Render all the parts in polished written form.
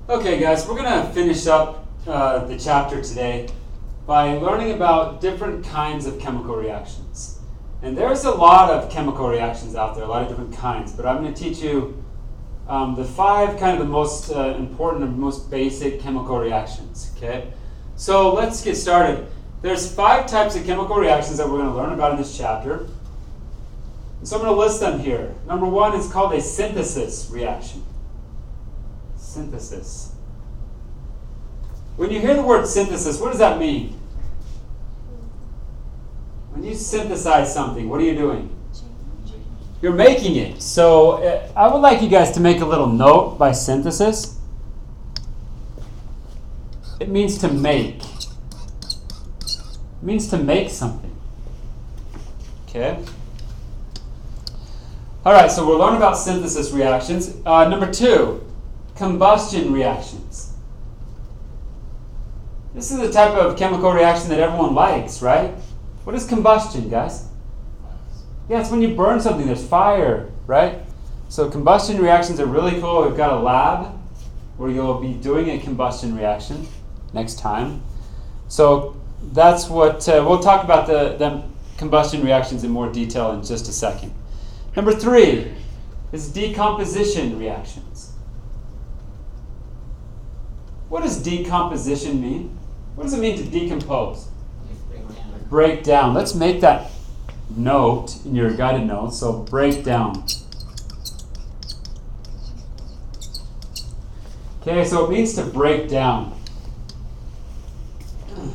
Okay guys, we're going to finish up the chapter today by learning about different kinds of chemical reactions. And there's a lot of chemical reactions out there, a lot of different kinds, but I'm going to teach you the five kind of the most important and most basic chemical reactions. Okay, so let's get started. There's 5 types of chemical reactions that we're going to learn about in this chapter. So I'm going to list them here. Number 1 is called a synthesis reaction. Synthesis. When you hear the word synthesis, what does that mean? When you synthesize something, what are you doing? You're making it. So I would like you guys to make a little note by synthesis. It means to make. It means to make something. Okay? All right, so we'll learn about synthesis reactions. Number 2, combustion reactions. This is the type of chemical reaction that everyone likes, right? What is combustion, guys? Yeah, it's when you burn something, there's fire, right? So combustion reactions are really cool. We've got a lab where you'll be doing a combustion reaction next time. So that's what, we'll talk about the combustion reactions in more detail in just a second. Number 3 is decomposition reactions. What does decomposition mean? What does it mean to decompose? Break down. Let's make that note in your guided notes. So break down. Okay, so it means to break down.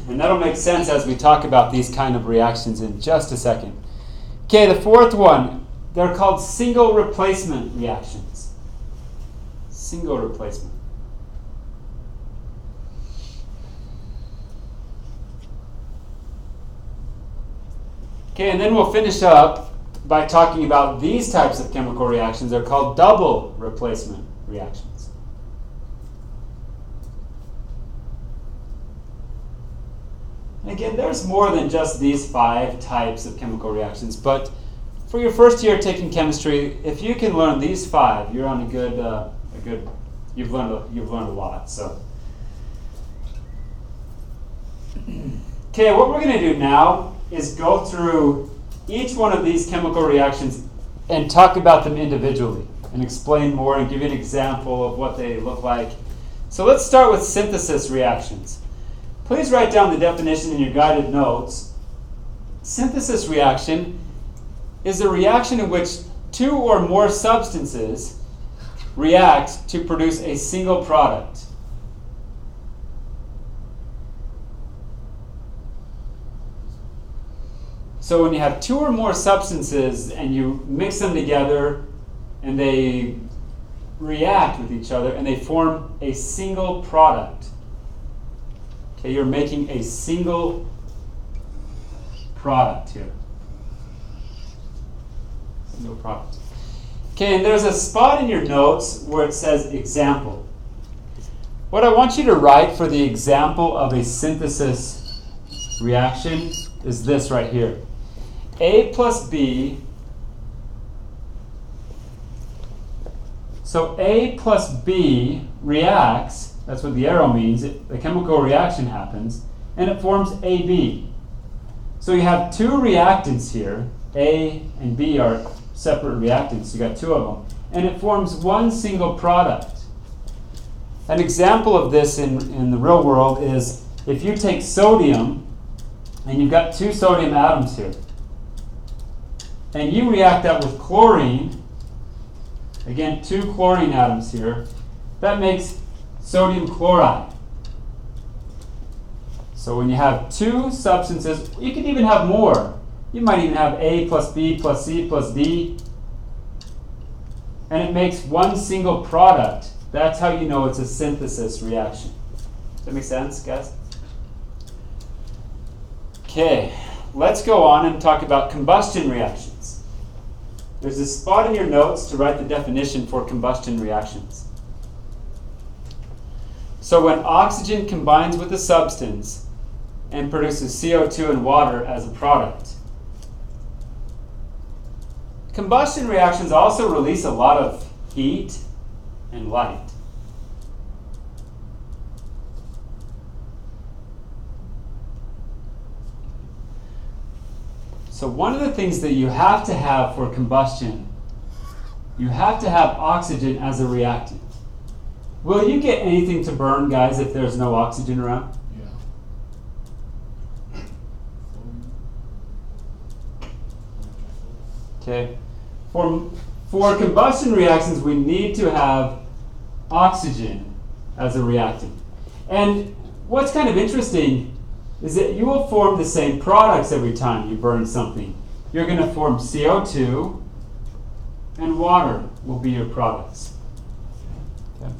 And that'll make sense as we talk about these kind of reactions in just a second. Okay, the 4th one, they're called single replacement reactions. Single replacement. Okay, and then we'll finish up by talking about these types of chemical reactions. They're called double replacement reactions. Again, there's more than just these 5 types of chemical reactions, but for your first year taking chemistry, if you can learn these 5, you're on you've learned a lot. So, okay, what we're going to do now is go through each one of these chemical reactions and talk about them individually and explain more and give you an example of what they look like. So let's start with synthesis reactions. Please write down the definition in your guided notes. Synthesis reaction is a reaction in which 2 or more substances react to produce a single product. So when you have 2 or more substances and you mix them together and they react with each other and they form a single product. Okay, you're making a single product here. Single product. Okay, and there's a spot in your notes where it says example. What I want you to write for the example of a synthesis reaction is this right here. A plus B, so A plus B reacts, that's what the arrow means, the chemical reaction happens, and it forms AB. So you have 2 reactants here, A and B are separate reactants, you got 2 of them, and it forms one single product. An example of this in the real world is if you take sodium, and you've got 2 sodium atoms here, and you react that with chlorine, again 2 chlorine atoms here, that makes sodium chloride. So when you have 2 substances, you can even have more. You might even have A plus B plus C plus D, and it makes one single product. That's how you know it's a synthesis reaction. Does that make sense, guys? Okay, let's go on and talk about combustion reactions. There's a spot in your notes to write the definition for combustion reactions. So when oxygen combines with a substance and produces CO2 and water as a product. Combustion reactions also release a lot of heat and light. So one of the things that you have to have for combustion, you have to have oxygen as a reactant. Will you get anything to burn, guys, if there's no oxygen around? Yeah. Okay. For combustion reactions, we need to have oxygen as a reactant. And what's kind of interesting is that you will form the same products every time you burn something. You're going to form CO2 and water will be your products. Okay.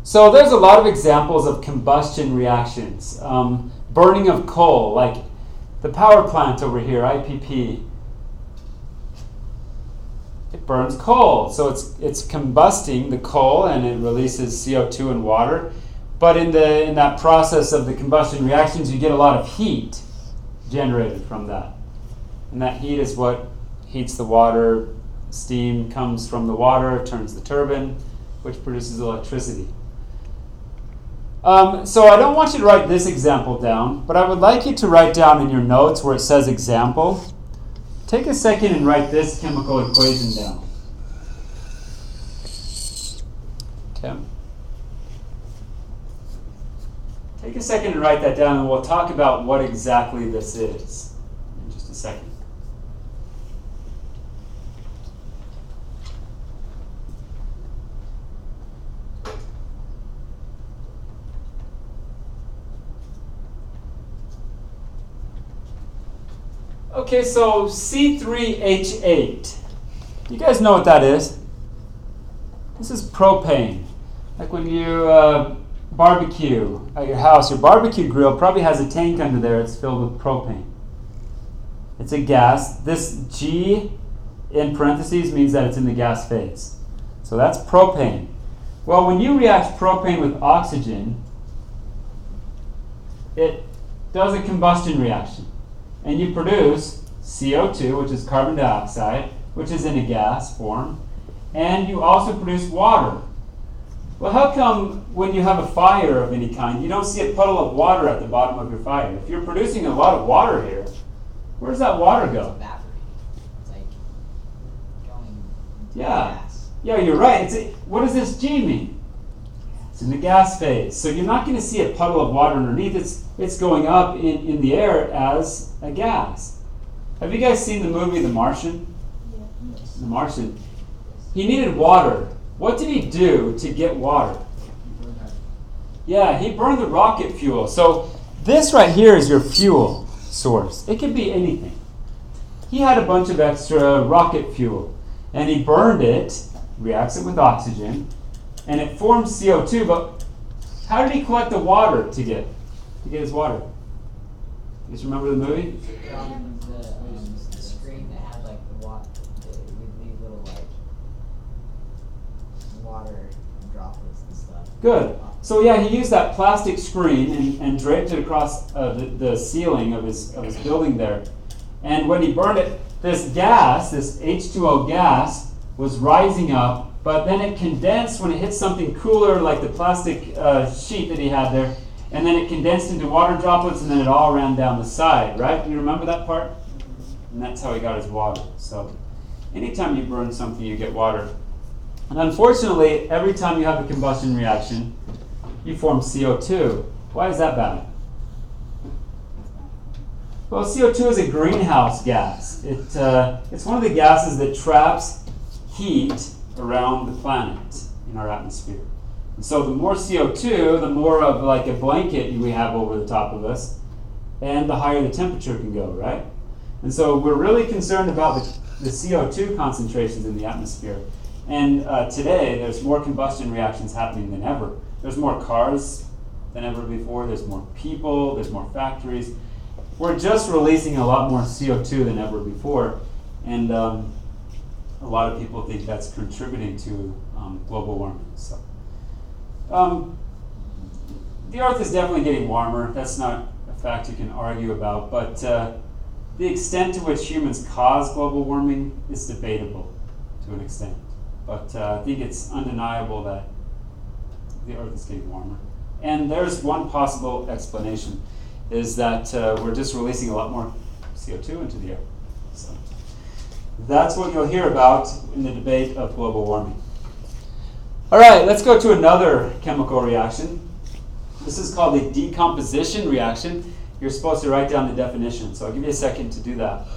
So there's a lot of examples of combustion reactions. Burning of coal, like the power plant over here, IPP. It burns coal, so it's combusting the coal and it releases CO2 and water. But in that process of the combustion reactions, you get a lot of heat generated from that. And that heat is what heats the water. Steam comes from the water, turns the turbine, which produces electricity. So I don't want you to write this example down, but I would like you to write down in your notes where it says example. Take a second and write this chemical equation down. Okay. Take a second and write that down, and we'll talk about what exactly this is in just a second. Okay, so C3H8. You guys know what that is? This is propane. Like when you barbecue at your house, your barbecue grill probably has a tank under there. It's filled with propane. It's a gas. This G in parentheses means that it's in the gas phase. So that's propane. Well, when you react propane with oxygen, it does a combustion reaction. And you produce CO2, which is carbon dioxide, which is in a gas form. And you also produce water. Well, how come when you have a fire of any kind, you don't see a puddle of water at the bottom of your fire? If you're producing a lot of water here, where does that water go? Evaporating. It's like going Yeah. gas. Yeah, you're right. What does this G mean? It's in the gas phase. So you're not going to see a puddle of water underneath. It's going up in the air as a gas. Have you guys seen the movie The Martian? Yes. The Martian. He needed water. What did he do to get water? Yeah, he burned the rocket fuel. So this right here is your fuel source. It could be anything. He had a bunch of extra rocket fuel, and he burned it, reacts it with oxygen, and it forms CO2. But how did he collect the water to get his water? You guys remember the movie? The screen that had like the water, we'd leave little like water droplets and stuff. Good. So yeah, he used that plastic screen and draped it across the ceiling of his building there. And when he burned it, this gas, this H2O gas, was rising up, but then it condensed when it hit something cooler like the plastic sheet that he had there, and then it condensed into water droplets, and then it all ran down the side, right? Do you remember that part? And that's how he got his water. So anytime you burn something, you get water. And unfortunately, every time you have a combustion reaction, you form CO2. Why is that bad? Well, CO2 is a greenhouse gas. It's one of the gases that traps heat around the planet in our atmosphere. And so the more CO2, the more of like a blanket we have over the top of us, and the higher the temperature can go, right? And so we're really concerned about the CO2 concentrations in the atmosphere. And today, there's more combustion reactions happening than ever. There's more cars than ever before. There's more people. There's more factories. We're just releasing a lot more CO2 than ever before. And a lot of people think that's contributing to global warming. So, the Earth is definitely getting warmer. That's not a fact you can argue about. But the extent to which humans cause global warming is debatable to an extent. But I think it's undeniable that the Earth is getting warmer. And there's one possible explanation, is that we're just releasing a lot more CO2 into the air. So that's what you'll hear about in the debate of global warming. All right, let's go to another chemical reaction. This is called a decomposition reaction. You're supposed to write down the definition, so I'll give you a second to do that.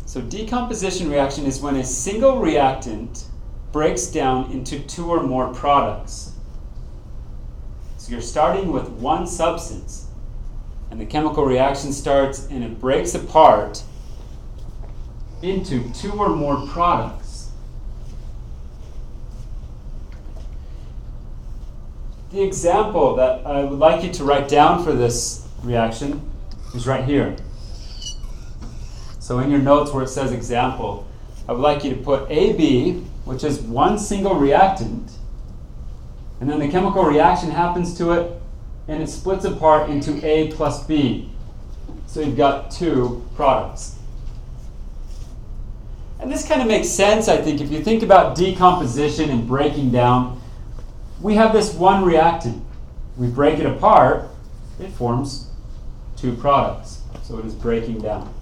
So decomposition reaction is when a single reactant breaks down into two or more products. So you're starting with one substance, and the chemical reaction starts and it breaks apart into two or more products. The example that I would like you to write down for this reaction is right here. So in your notes where it says example, I would like you to put AB, which is one single reactant, and then the chemical reaction happens to it, and it splits apart into A plus B. So you've got two products. And this kind of makes sense, I think. If you think about decomposition and breaking down, we have this one reactant. We break it apart, it forms two products. So it is breaking down.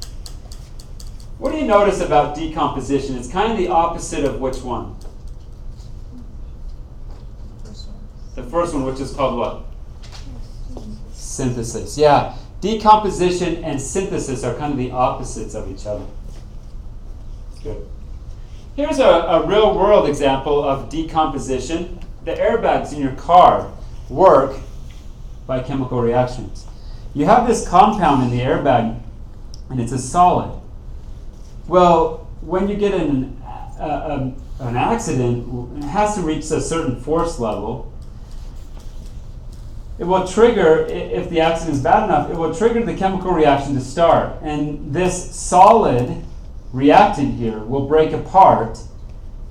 What do you notice about decomposition? It's kind of the opposite of which one? The first one, which is called what? Synthesis. Yeah. Decomposition and synthesis are kind of the opposites of each other. Good. Here's a real-world example of decomposition. The airbags in your car work by chemical reactions. You have this compound in the airbag, and it's a solid. Well, when you get in an accident, it has to reach a certain force level. It will trigger, if the accident is bad enough, it will trigger the chemical reaction to start. And this solid reactant here will break apart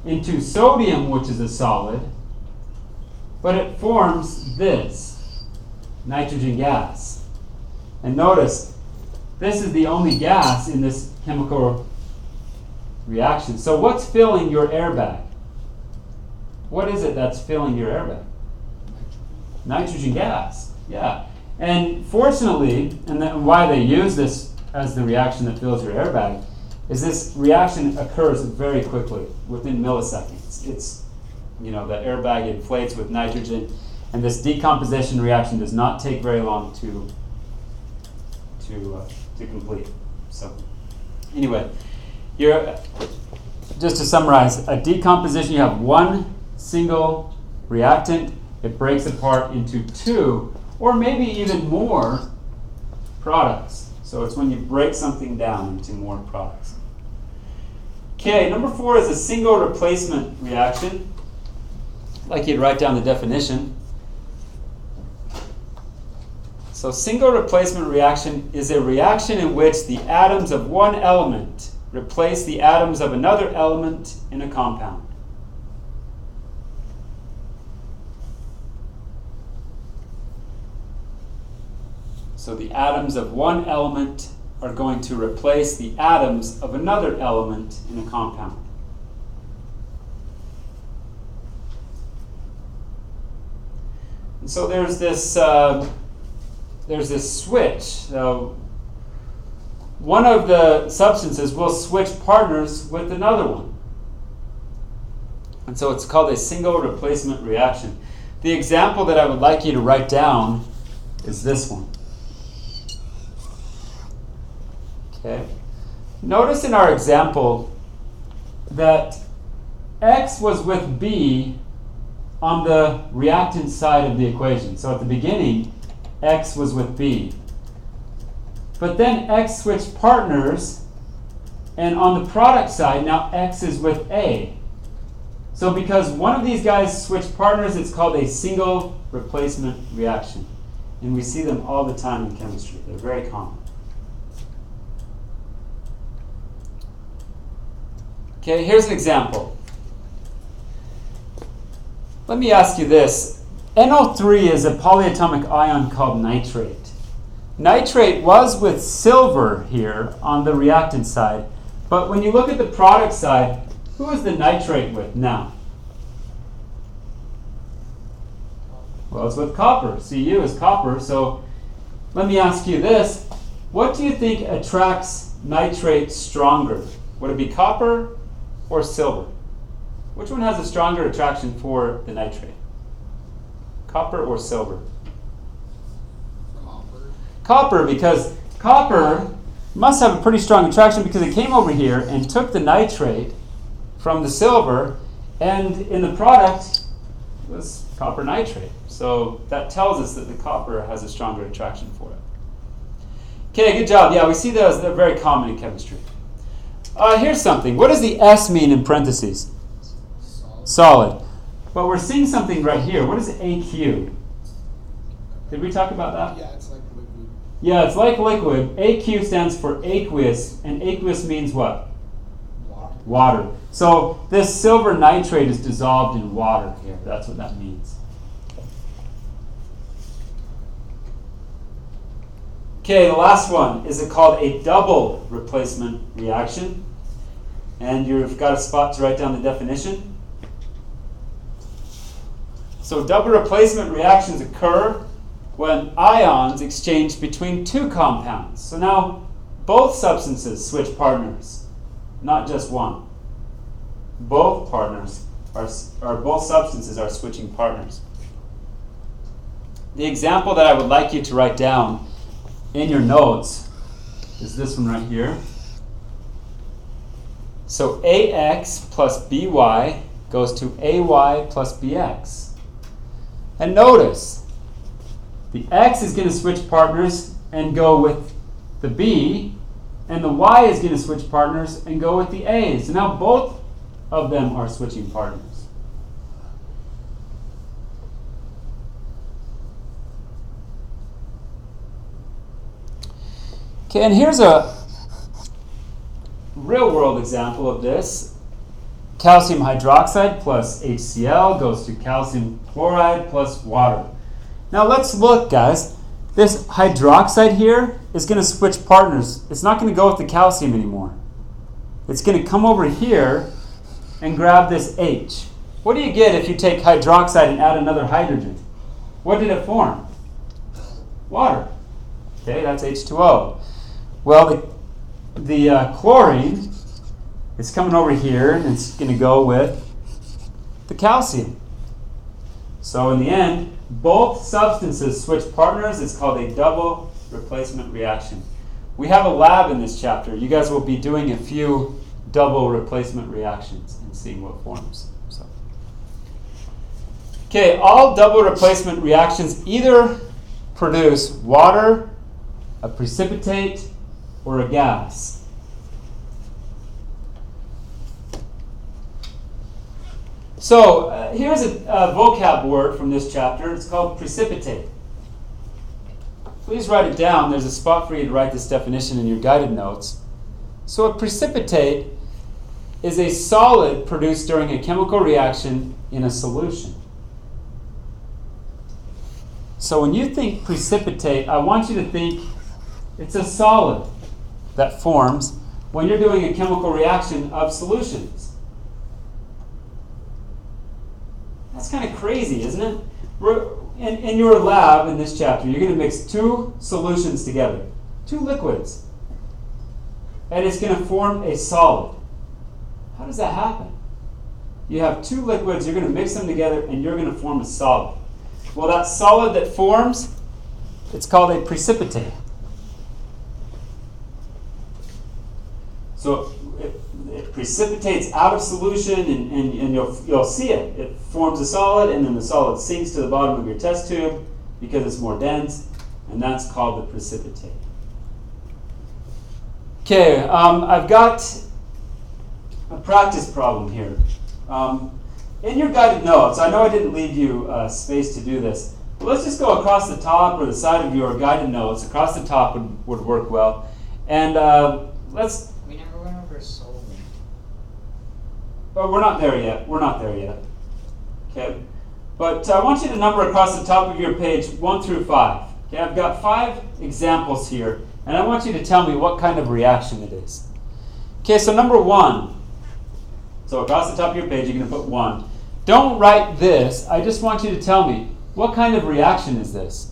into sodium, which is a solid, but it forms this, nitrogen gas. And notice, this is the only gas in this chemical reaction. So what's filling your airbag? What is it that's filling your airbag? Nitrogen gas. Yeah. And fortunately, and why they use this as the reaction that fills your airbag, is this reaction occurs very quickly, within milliseconds. It's, the airbag inflates with nitrogen, and this decomposition reaction does not take very long to complete. So, anyway, just to summarize, a decomposition, you have one single reactant, it breaks apart into two, or maybe even more products. So it's when you break something down into more products. Okay, number 4 is a single replacement reaction. I'd like you to write down the definition. So single replacement reaction is a reaction in which the atoms of one element replace the atoms of another element in a compound. So the atoms of one element are going to replace the atoms of another element in a compound. And so there's this switch. So one of the substances will switch partners with another one. And so it's called a single replacement reaction. The example that I would like you to write down is this one. Okay. Notice in our example that X was with B on the reactant side of the equation. So at the beginning, X was with B. But then X switched partners, and on the product side, now X is with A. So because one of these guys switched partners, it's called a single replacement reaction. And we see them all the time in chemistry. They're very common. Okay, here's an example. Let me ask you this. NO3 is a polyatomic ion called nitrate. Nitrate was with silver here on the reactant side, but when you look at the product side, who is the nitrate with now? Well, it's with copper. Cu is copper. So let me ask you this. What do you think attracts nitrate stronger? Would it be copper or silver? Which one has a stronger attraction for the nitrate? Copper or silver? Copper. Copper, because copper must have a pretty strong attraction because it came over here and took the nitrate from the silver, and in the product was copper nitrate. So that tells us that the copper has a stronger attraction for it. Okay, good job. Yeah, we see those. They're very common in chemistry. Here's something. What does the S mean in parentheses? Solid. But we're seeing something right here. What is AQ? Did we talk about that? Yeah, it's like liquid. Yeah, it's like liquid. AQ stands for aqueous, and aqueous means what? Water. Water. So this silver nitrate is dissolved in water here. That's what that means. Okay, the last one is called a double replacement reaction. And you've got a spot to write down the definition. So double replacement reactions occur when ions exchange between two compounds. So now both substances switch partners, not just one. Both partners or both substances are switching partners. The example that I would like you to write down in your notes is this one right here. So AX plus BY goes to AY plus BX. And notice, the X is going to switch partners and go with the B, and the Y is going to switch partners and go with the A. So now both of them are switching partners. Okay, and here's a real-world example of this. Calcium hydroxide plus HCl goes to calcium chloride plus water. Now let's look, guys. This hydroxide here is going to switch partners. It's not going to go with the calcium anymore. It's going to come over here and grab this H. What do you get if you take hydroxide and add another hydrogen? What did it form? Water. Okay, that's H2O. Well, the chlorine is coming over here and it's going to go with the calcium. So in the end, both substances switch partners. It's called a double replacement reaction. We have a lab in this chapter. You guys will be doing a few double replacement reactions and seeing what forms. So. Okay, all double replacement reactions either produce water, a precipitate, or a gas. So here's a vocab word from this chapter. It's called precipitate. Please write it down. There's a spot for you to write this definition in your guided notes. So a precipitate is a solid produced during a chemical reaction in a solution. So when you think precipitate, I want you to think it's a solid that forms when you're doing a chemical reaction of solutions. That's kind of crazy, isn't it? In your lab, in this chapter, you're going to mix two solutions together, two liquids, and it's going to form a solid. How does that happen? You have two liquids, you're going to mix them together, and you're going to form a solid. Well, that solid that forms, it's called a precipitate. So it precipitates out of solution, and you'll see it. It forms a solid, and then the solid sinks to the bottom of your test tube because it's more dense, and that's called the precipitate. Okay, I've got a practice problem here. In your guided notes, I know I didn't leave you space to do this, but let's just go across the top or the side of your guided notes. Across the top would work well. And let's... We never went over solving. Oh, we're not there yet. We're not there yet. Okay. But I want you to number across the top of your page 1 through 5. Okay, I've got 5 examples here, and I want you to tell me what kind of reaction it is. Okay, so number 1. So across the top of your page, you're going to put 1. Don't write this. I just want you to tell me, What kind of reaction is this?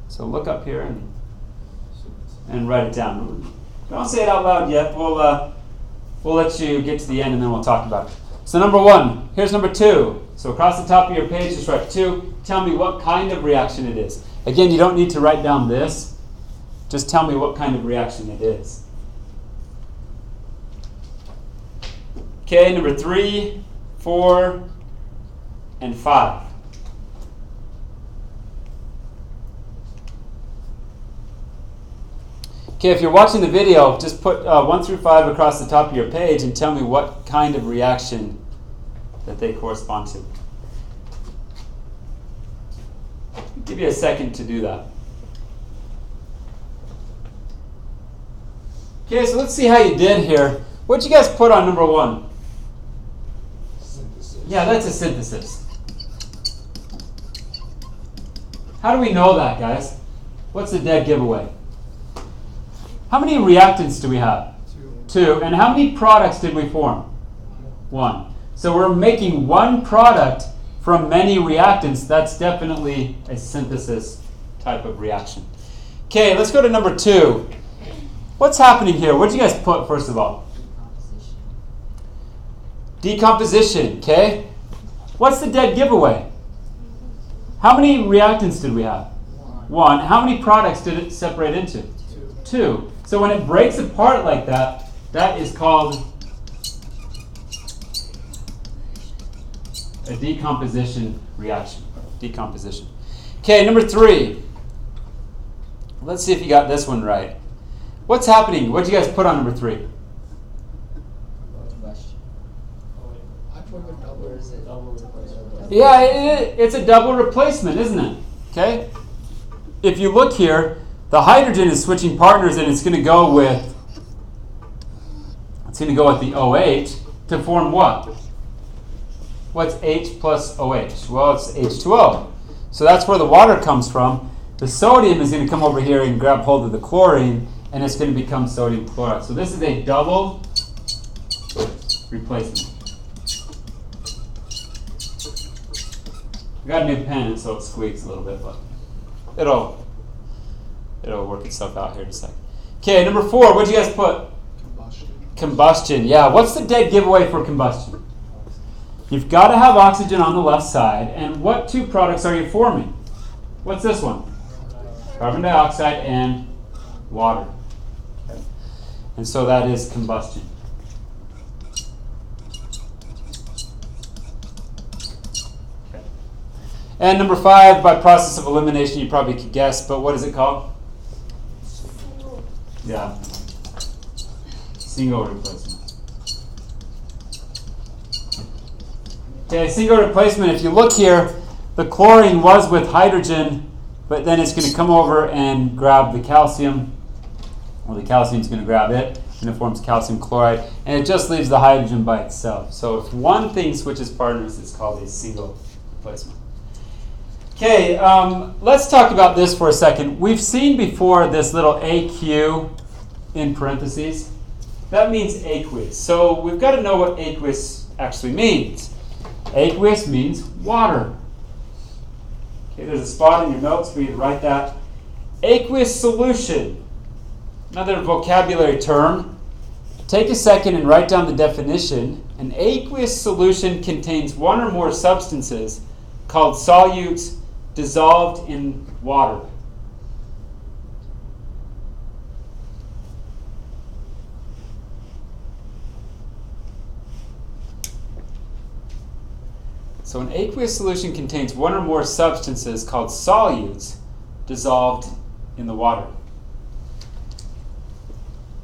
So look up here and write it down. Don't say it out loud yet. We'll let you get to the end and then we'll talk about it. So number 1, here's number 2. So across the top of your page, just write 2. Tell me what kind of reaction it is. Again, you don't need to write down this. Just tell me what kind of reaction it is. Okay, number 3, 4, and 5. Okay, if you're watching the video, just put 1 through 5 across the top of your page and tell me what kind of reaction that they correspond to. I'll give you a second to do that. Okay, so let's see how you did here. What'd you guys put on number 1? Synthesis. Yeah, that's a synthesis. How do we know that, guys? What's the dead giveaway? How many reactants do we have? 2. And how many products did we form? 1. So we're making one product from many reactants. That's definitely a synthesis type of reaction. Okay, let's go to number 2. What's happening here? What did you guys put, first of all? Decomposition, okay? What's the dead giveaway? How many reactants did we have? 1. How many products did it separate into? 2. So when it breaks apart like that, that is called a decomposition reaction. Decomposition. Okay, number 3. Let's see if you got this one right. What's happening? What did you guys put on number 3? Combustion. I put the double. Or is it double replacement? Yeah, it's a double replacement, isn't it? Okay? If you look here, the hydrogen is switching partners and it's going to go with the OH to form what? What's H plus OH? Well, it's H2O. So that's where the water comes from. The sodium is going to come over here and grab hold of the chlorine, and it's going to become sodium chloride. So this is a double replacement. I got a new pen, so it squeaks a little bit, but it'll work itself out here in a second. Okay, number 4, what did you guys put? Combustion. Combustion. Yeah, what's the dead giveaway for combustion? You've got to have oxygen on the left side, and what 2 products are you forming? What's this one? Carbon dioxide and water. Okay. And so that is combustion. Okay. And number 5, by process of elimination, you probably could guess, but what is it called? Yeah. Single replacement. Okay, single replacement. If you look here, the chlorine was with hydrogen, but then it's going to come over and grab the calcium, or the calcium is going to grab it, and it forms calcium chloride, and it just leaves the hydrogen by itself. So if one thing switches partners, it's called a single replacement. Okay, let's talk about this for a second. We've seen before this little AQ in parentheses. That means aqueous. So we've got to know what aqueous actually means. Aqueous means water. Okay, there's a spot in your notes for you to write that. Aqueous solution, another vocabulary term. Take a second and write down the definition. An aqueous solution contains one or more substances called solutes dissolved in water. So an aqueous solution contains one or more substances called solutes dissolved in the water.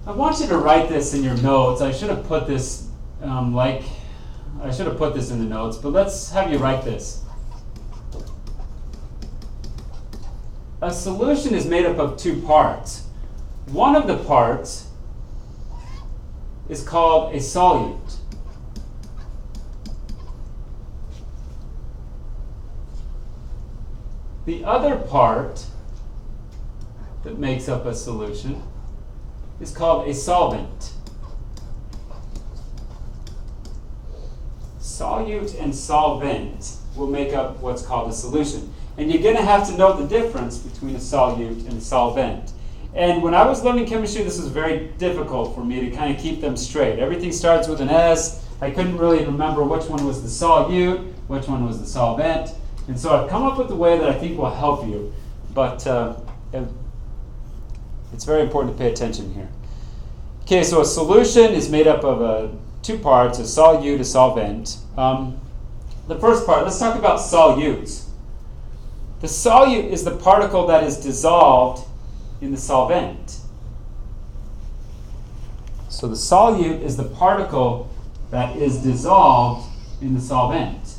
I want you to write this in your notes. I should have put this in the notes, but let's have you write this. A solution is made up of 2 parts. One of the parts is called a solute. The other part that makes up a solution is called a solvent. Solute and solvent will make up what's called a solution. And you're going to have to know the difference between a solute and a solvent. And when I was learning chemistry, this was very difficult for me to kind of keep them straight. Everything starts with an S. I couldn't really remember which one was the solute, which one was the solvent. And so I've come up with a way that I think will help you. But it's very important to pay attention here. Okay, so a solution is made up of two parts, a solute, a solvent. The first part, let's talk about solutes. The solute is the particle that is dissolved in the solvent. So the solute is the particle that is dissolved in the solvent.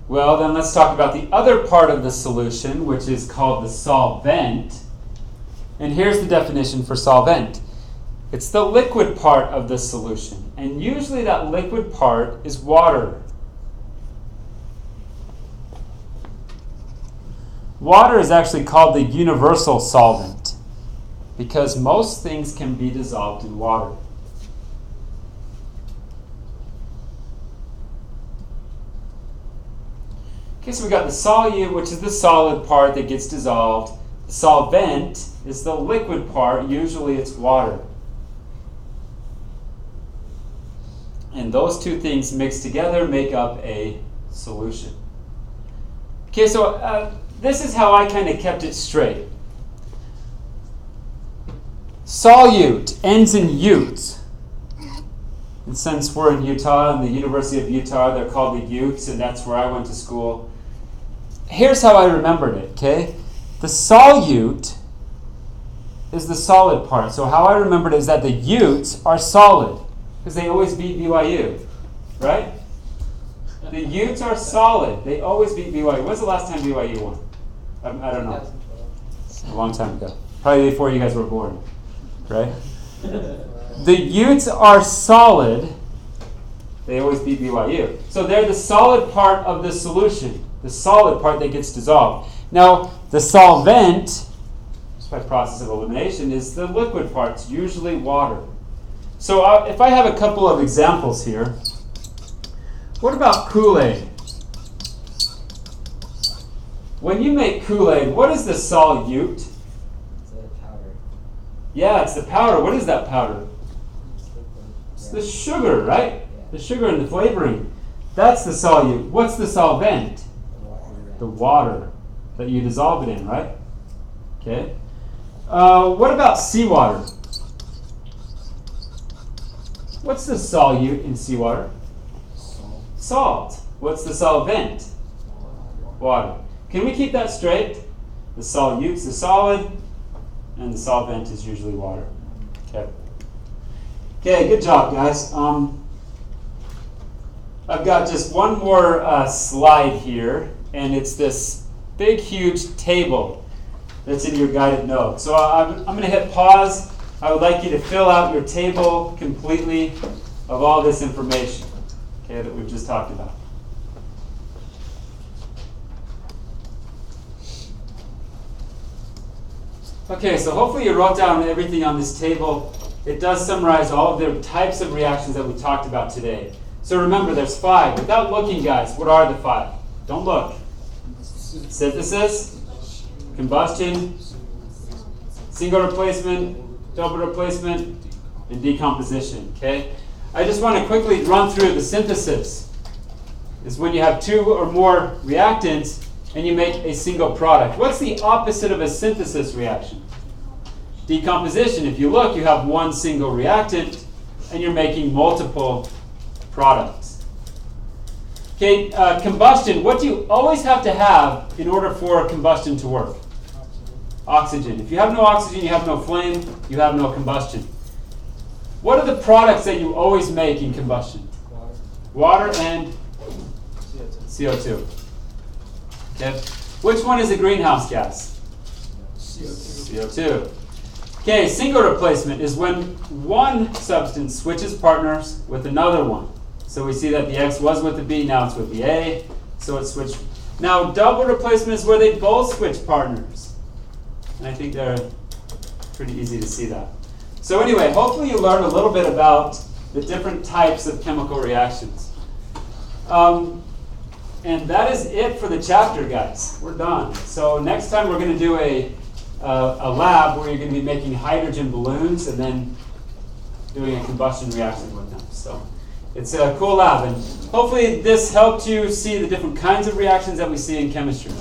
Well, then let's talk about the other part of the solution, which is called the solvent. And here's the definition for solvent. It's the liquid part of the solution. And usually that liquid part is water. Water is actually called the universal solvent because most things can be dissolved in water. Okay, so we got the solute, which is the solid part that gets dissolved. The solvent is the liquid part. Usually it's water. And those two things mixed together make up a solution. Okay, so this is how I kind of kept it straight. Solute ends in ute. And since we're in Utah, in the University of Utah, they're called the Utes, and that's where I went to school. Here's how I remembered it, okay? The solute is the solid part. So how I remembered it is that the Utes are solid, because they always beat BYU, right? The Utes are solid. They always beat BYU. When's the last time BYU won? I don't know. A long time ago. Probably before you guys were born, right? The Utes are solid. They always beat BYU. So they're the solid part of the solution, the solid part that gets dissolved. Now, the solvent, just by process of elimination, is the liquid part. It's usually water. So if I have a couple of examples here, what about Kool-Aid? When you make Kool-Aid, what is the solute? It's a powder. Yeah, it's the powder. What is that powder? It's It's the sugar, right? Yeah. The sugar and the flavoring. That's the solute. What's the solvent? The water that you dissolve it in, right? Okay. What about seawater? What's the solute in seawater? Salt. What's the solvent? Water. Can we keep that straight? The solute's the solid, and the solvent is usually water. Okay. Okay, good job, guys. I've got just one more slide here, and it's this big, huge table that's in your guided notes. So I'm going to hit pause. I would like you to fill out your table completely of all this information, okay, that we've just talked about. Okay, so hopefully you wrote down everything on this table. It does summarize all of the types of reactions that we talked about today. So remember, there's 5. Without looking, guys, what are the 5? Don't look. Synthesis, combustion, single replacement, double replacement, and decomposition, okay? I just want to quickly run through the synthesis. It's when you have 2 or more reactants and you make a single product. What's the opposite of a synthesis reaction? Decomposition. If you look, you have 1 single reactant and you're making multiple products. Okay, combustion. What do you always have to have in order for combustion to work? Oxygen. If you have no oxygen, you have no flame, you have no combustion. What are the products that you always make in combustion? Water and CO2. Okay. Which one is a greenhouse gas? CO2. Okay, single replacement is when one substance switches partners with another one. So we see that the X was with the B, now it's with the A, so it switched. Now double replacement is where they both switch partners. And I think they're pretty easy to see that. So anyway, hopefully you learned a little bit about the different types of chemical reactions. And that is it for the chapter, guys. We're done. So next time we're going to do a lab where you're going to be making hydrogen balloons and then doing a combustion reaction with them. So it's a cool lab, and hopefully this helped you see the different kinds of reactions that we see in chemistry.